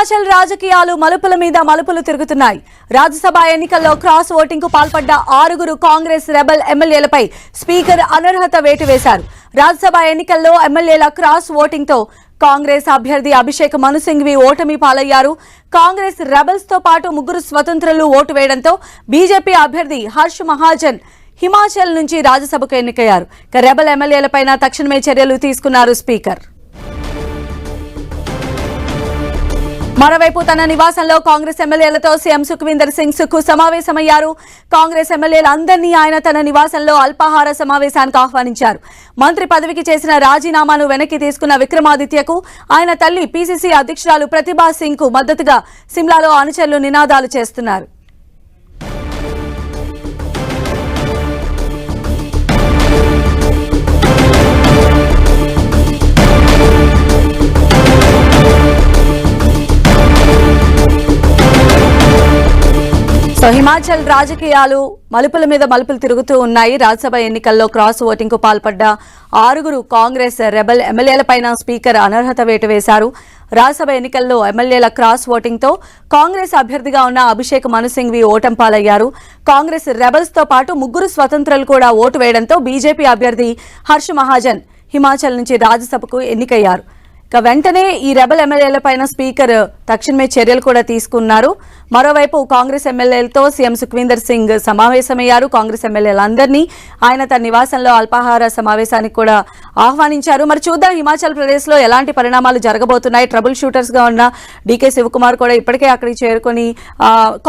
హిమాచల్ రాజకీయాలు మలుపుల మీద మలుపులు తిరుగుతున్నాయి. రాజ్యసభ ఎన్నికల్లో క్రాస్ ఓటింగ్ కు పాల్పడ్డ 6 కాంగ్రెస్ రెబల్ ఎమ్మెల్యేలపై స్పీకర్ అనర్హత వేటు వేశారు. రాజ్యసభ ఎన్నికల్లో ఎమ్మెల్యేల క్రాస్ ఓటింగ్ తో కాంగ్రెస్ అభ్యర్థి అభిషేక్ మను సింఘ్వి ఓటమి పాలయ్యారు. కాంగ్రెస్ రెబల్స్ తో పాటు 3 స్వతంత్రులు ఓటు వేయడంతో బీజేపీ అభ్యర్థి హర్ష్ మహాజన్ హిమాచల్ నుంచి రాజ్యసభకు ఎన్నికయ్యారు. రెబల్ ఎమ్మెల్యేలపైన తక్షణమే చర్యలు తీసుకున్నారు స్పీకర్. మరోవైపు తన నివాసంలో కాంగ్రెస్ ఎమ్మెల్యేలతో సీఎం సుఖ్వీందర్ సింగ్ సుఖ్ సమావేశమయ్యారు. కాంగ్రెస్ ఎమ్మెల్యేలందరినీ ఆయన తన నివాసంలో అల్పాహార సమావేశానికి ఆహ్వానించారు. మంత్రి పదవికి చేసిన రాజీనామాను వెనక్కి తీసుకున్న విక్రమాదిత్యకు ఆయన తల్లి పీసీసీ అధ్యక్షురాలు ప్రతిభా సింగ్ కు మద్దతుగా సిమ్లాలో అనుచరులు నినాదాలు చేస్తున్నారు. హిమాచల్ రాజకీయాలు మలుపుల మీద మలుపులు తిరుగుతూ ఉన్నాయి. రాజ్యసభ ఎన్నికల్లో క్రాస్ ఓటింగ్ కు పాల్పడ్డ 6 కాంగ్రెస్ రెబల్ ఎమ్మెల్యేలపైన స్పీకర్ అనర్హత వేటు వేశారు. రాజ్యసభ ఎన్నికల్లో ఎమ్మెల్యేల క్రాస్ ఓటింగ్ తో కాంగ్రెస్ అభ్యర్థిగా ఉన్న అభిషేక్ మను సింఘ్వి ఓటమి పాలయ్యారు. కాంగ్రెస్ రెబల్స్ తో పాటు 3 స్వతంత్రులు కూడా ఓటు వేయడంతో బీజేపీ అభ్యర్థి హర్ష్ మహాజన్ హిమాచల్ నుంచి రాజ్యసభకు ఎన్నికయ్యారు. వెంటనే ఈ రెబల్ ఎమ్మెల్యేలపైన స్పీకర్ తక్షణమే చర్యలు కూడా తీసుకున్నారు. మరోవైపు కాంగ్రెస్ ఎమ్మెల్యేలతో సీఎం సుఖ్వీందర్ సింగ్ సమావేశమయ్యారు. కాంగ్రెస్ ఎమ్మెల్యేలందరినీ ఆయన తన నివాసంలో అల్పాహార సమావేశానికి కూడా ఆహ్వానించారు. మరి చూద్దాం హిమాచల్ ప్రదేశ్ లో ఎలాంటి పరిణామాలు జరగబోతున్నాయి. ట్రబుల్ షూటర్స్ గా ఉన్న డీకే శివకుమార్ కూడా ఇప్పటికే అక్కడికి చేరుకుని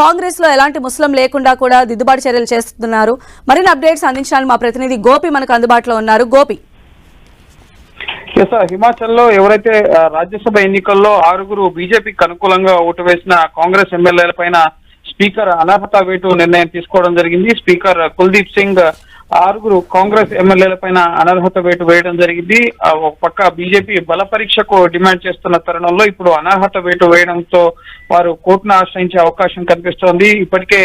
కాంగ్రెస్ లో ఎలాంటి ముస్లిం లేకుండా కూడా దిద్దుబాటు చర్యలు చేస్తున్నారు. మరిన్ని అప్డేట్స్ అందించడానికి మా ప్రతినిధి గోపి మనకు అందుబాటులో ఉన్నారు. గోపి, హిమాచల్లో ఎవరైతే రాజ్యసభ ఎన్నికల్లో 6 బీజేపీకి అనుకూలంగా ఓటు వేసిన కాంగ్రెస్ ఎమ్మెల్యేల పైన స్పీకర్ అనర్హత వేటు నిర్ణయం తీసుకోవడం జరిగింది. స్పీకర్ కుల్దీప్ సింగ్ 6 కాంగ్రెస్ ఎమ్మెల్యేల పైన అనర్హత వేటు వేయడం జరిగింది. ఒక పక్క బీజేపీ బల పరీక్షకు డిమాండ్ చేస్తున్న తరుణంలో ఇప్పుడు అనర్హత వేటు వేయడంతో వారు కోర్టును ఆశ్రయించే అవకాశం కనిపిస్తోంది. ఇప్పటికే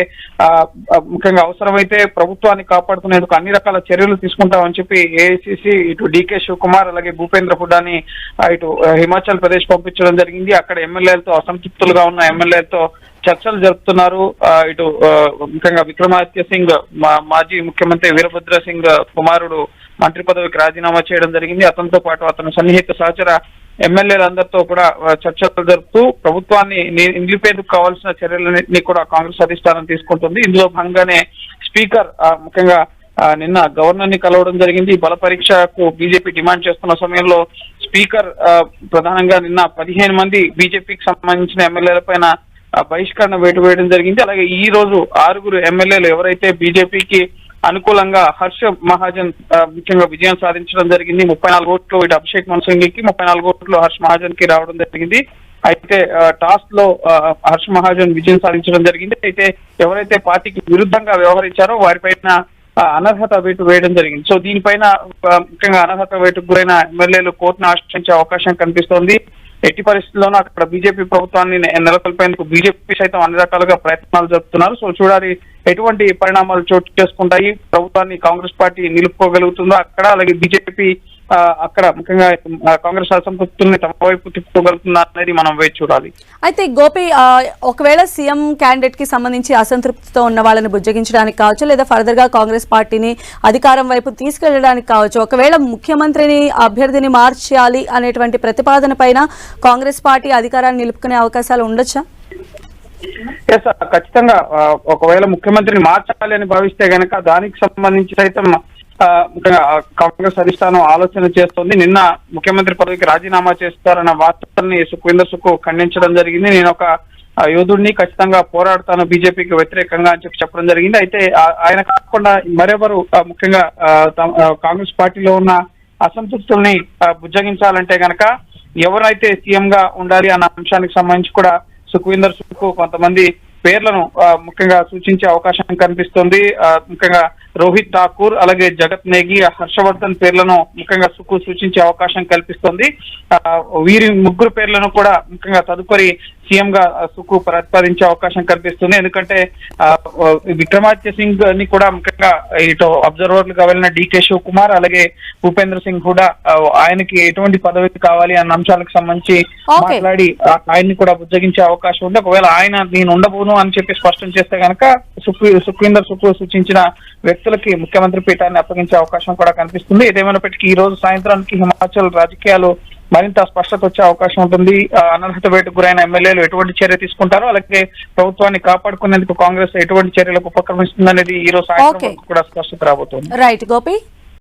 ముఖ్యంగా అవసరమైతే ప్రభుత్వాన్ని కాపాడుకునేందుకు అన్ని రకాల చర్యలు తీసుకుంటామని చెప్పి ఏఐసీసీ ఇటు డీకే శివకుమార్ అలాగే భూపేంద్ర హుడ్డాని ఇటు హిమాచల్ ప్రదేశ్ పంపించడం జరిగింది. అక్కడ ఎమ్మెల్యేలతో అసంతృప్తులుగా ఉన్న ఎమ్మెల్యేలతో చర్చలు జరుపుతున్నారు. ఇటు ముఖ్యంగా విక్రమాదిత్య సింగ్ మాజీ ముఖ్యమంత్రి వీరభద్ర సింగ్ కుమారుడు మంత్రి పదవికి రాజీనామా చేయడం జరిగింది. అతనితో పాటు అతను సన్నిహిత సహచర ఎమ్మెల్యేలందరితో కూడా చర్చలు జరుపుతూ ప్రభుత్వాన్ని నిలిపేందుకు కావాల్సిన చర్యలన్నింటినీ కూడా కాంగ్రెస్ అధిష్టానం తీసుకుంటుంది. ఇందులో భాగంగానే స్పీకర్ ముఖ్యంగా నిన్న గవర్నర్ ని కలవడం జరిగింది. బల పరీక్షకు బీజేపీ డిమాండ్ చేస్తున్న సమయంలో స్పీకర్ ప్రధానంగా నిన్న 15 మంది బీజేపీకి సంబంధించిన ఎమ్మెల్యేల పైన బహిష్కరణ వేటు వేయడం జరిగింది. అలాగే ఈ రోజు 6 ఎమ్మెల్యేలు ఎవరైతే బీజేపీకి అనుకూలంగా హర్ష్ మహాజన్ ముఖ్యంగా విజయం సాధించడం జరిగింది. 34 ఓట్లు ఇటు అభిషేక్ మను సింఘ్కి 34 ఓట్లు హర్ష్ మహాజన్ కి రావడం జరిగింది. అయితే టాస్ లో హర్ష్ మహాజన్ విజయం సాధించడం జరిగింది. అయితే ఎవరైతే పార్టీకి విరుద్ధంగా వ్యవహరించారో వారిపైన అనర్హత వేటు వేయడం జరిగింది. సో దీనిపైన ముఖ్యంగా అనర్హత వేటుకు గురైన ఎమ్మెల్యేలు కోర్టును ఆశ్రయించే అవకాశం కనిపిస్తోంది. ఎట్టి పరిస్థితుల్లోనూ అక్కడ బీజేపీ ప్రభుత్వాన్ని నెలకొల్పేందుకు బీజేపీ సైతం అన్ని రకాలుగా ప్రయత్నాలు జరుపుతున్నారు. సో చూడాలి ఎటువంటి పరిణామాలు చోటు చేసుకుంటాయి. ప్రభుత్వాన్ని కాంగ్రెస్ పార్టీ నిలుపుకోగలుగుతుందో అక్కడ, అలాగే బీజేపీ అక్కడ ముఖ్యంగా కాంగ్రెస్ అసంతృప్తుల్ని తమ వైపు తిప్పుకోగలుగుతుందా అనేది మనం వేచి చూడాలి. అయితే గోపి, ఒకవేళ సీఎం క్యాండిడేట్ కి సంబంధించి అసంతృప్తితో ఉన్న వాళ్ళని బుజ్జగించడానికి కావచ్చు, లేదా ఫర్దర్ గా కాంగ్రెస్ పార్టీని అధికారం వైపు తీసుకెళ్లడానికి కావచ్చు, ఒకవేళ ముఖ్యమంత్రిని అభ్యర్థిని మార్చాలి అనేటువంటి ప్రతిపాదన పైన కాంగ్రెస్ పార్టీ అధికారాన్ని నిలుపుకునే అవకాశాలు ఉండొచ్చా? ఖచ్చితంగా ఒకవేళ ముఖ్యమంత్రిని మార్చాలి అని భావిస్తే గనక దానికి సంబంధించి సైతం కాంగ్రెస్ అధిష్టానం ఆలోచన చేస్తోంది. నిన్న ముఖ్యమంత్రి పదవికి రాజీనామా చేస్తారన్న వార్తల్ని సుఖ్వీందర్ సింగ్ కాండించడం జరిగింది. నేను ఒక యోధుడిని, ఖచ్చితంగా పోరాడతాను బీజేపీకి వ్యతిరేకంగా అని చెప్పడం జరిగింది. అయితే ఆయన కాకుండా మరెవరు ముఖ్యంగా కాంగ్రెస్ పార్టీలో ఉన్న అసంతృప్తుల్ని బుజ్జగించాలంటే గనక ఎవరైతే సీఎం గా ఉండాలి అన్న అంశానికి సంబంధించి కూడా సుఖ్వీందర్ సింగ్ కొంతమంది పేర్లను ముఖ్యంగా సూచించే అవకాశం కనిపిస్తుంది. ముఖ్యంగా రోహిత్ ఠాకూర్ అలాగే జగత్ నేగి, హర్షవర్ధన్ పేర్లను ముఖ్యంగా సూచించే అవకాశం కల్పిస్తుంది. వీరి 3 పేర్లను కూడా ముఖ్యంగా తదుపరి సీఎం గా సుక్కు ప్రతిపాదించే అవకాశం కనిపిస్తుంది. ఎందుకంటే విక్రమాదిత్య సింగ్ ని కూడా ముఖ్యంగా ఇటు అబ్జర్వర్లుగా వెళ్ళిన డికే శివకుమార్ అలాగే భూపేంద్ర సింగ్ కూడా ఆయనకి ఎటువంటి పదవి కావాలి అన్న అంశాలకు సంబంధించి మాట్లాడి ఆయన్ని కూడా బుజ్జగించే అవకాశం ఉంది. ఒకవేళ ఆయన నేను ఉండబోను అని చెప్పి స్పష్టం చేస్తే కనుక సుఖ్వీందర్ సుక్కు సూచించిన వ్యక్తులకి ముఖ్యమంత్రి పీఠాన్ని అప్పగించే అవకాశం కూడా కనిపిస్తుంది. ఏదేమైనప్పటికీ ఈ రోజు సాయంత్రానికి హిమాచల్ రాజకీయాలు మరింత స్పష్టత వచ్చే అవకాశం ఉంటుంది. అనర్హత వేటుకు గురైన ఎమ్మెల్యేలు ఎటువంటి చర్య తీసుకుంటారో అలాగే ప్రభుత్వాన్ని కాపాడుకునేందుకు కాంగ్రెస్ ఎటువంటి చర్యలకు ఉపక్రమిస్తుందనేది ఈ రోజు సాయంత్రం కూడా స్పష్టత రాబోతోంది. రైట్ గోపి.